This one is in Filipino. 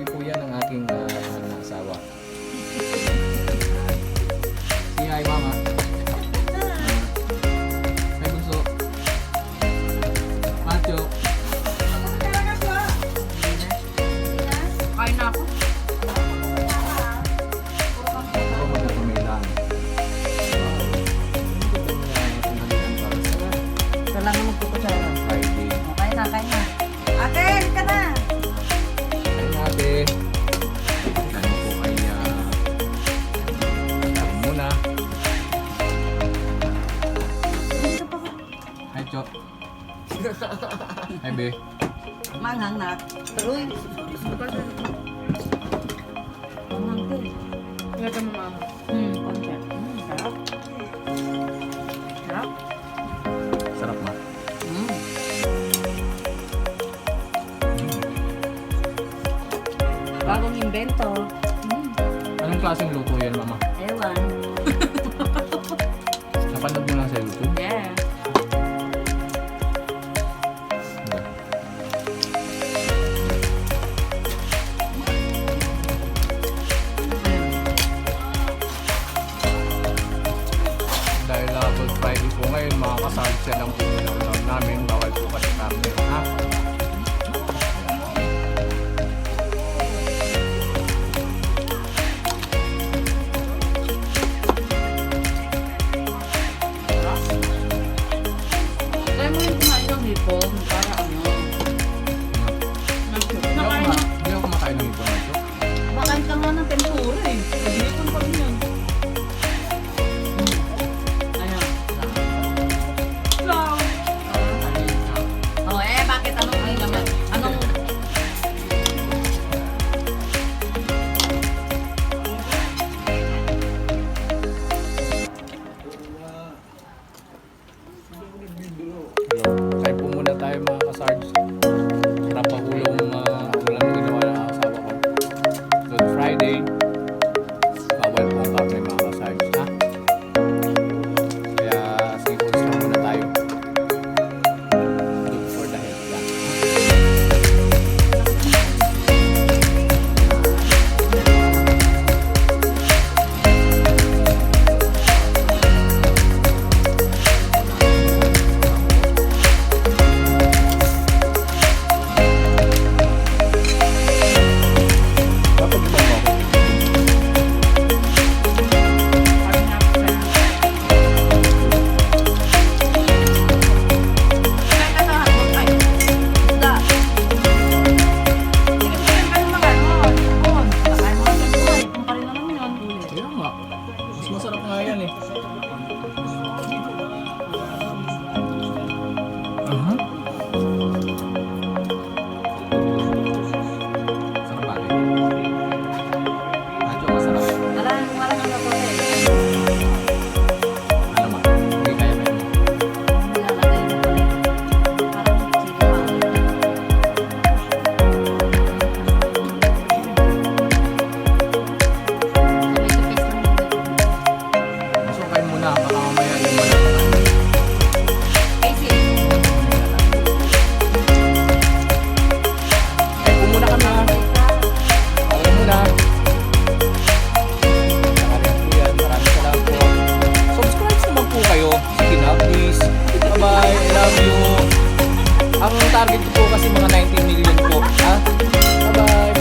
baby po yan ng aking asawa. Say hi, mama. Hi, bunso. Macho. Kain na ako. Ako magkakamailan. Ito lang ang magpuputsara. Friday. Kain na, kain na. Ate, halika na. Hi, ate. Ano po kaya? Sabi muna. Hi, Chok. Hi, be. Manghang na. Tuloy. Manghang to. Lagyan mo mama. Konti. Sarap. Sarap. Sarap, ma. Bagong invento. Anong klaseng luto yan, mama? Ewan. Napanood mo lang sa YouTube? Yeah. Dahil Good Friday po ngayon, mga kasal siya lang po nilaw namin. Bawal po kasi karne. Ha? Kaya mo yung kumain ng hipon para ano. Hindi ako kumakain ng ito. Makain ka nga ng tempura eh. Hipon pa rin yun. Ayan. Wow. Oh bakit anong may laman? Anong... Kain po muna tayo mga kasards. Sarap pa ulong ulam na ginawa ng asawa ko. Good Friday. Bawal po ang karne mga kasards. Ha? Kaya sige po, lang muna tayo. Good for the health. Yeah. Dapat ito mo ako. Kaya nga. Mas masarap nga yan eh. Sarap ba? Medyo masarap. Ano ma? Hindi kaya ba yun? Masukay muna. Baka mamaya yung wala pa tayo. Muna kami ha. Ako muna. Nakariyan po yan. Maraming salamat po. Subscribe naman po kayo. Sige na, please. Bye-bye. I love you. Ang target ko po kasi mga 19 million po. Ha? Bye-bye.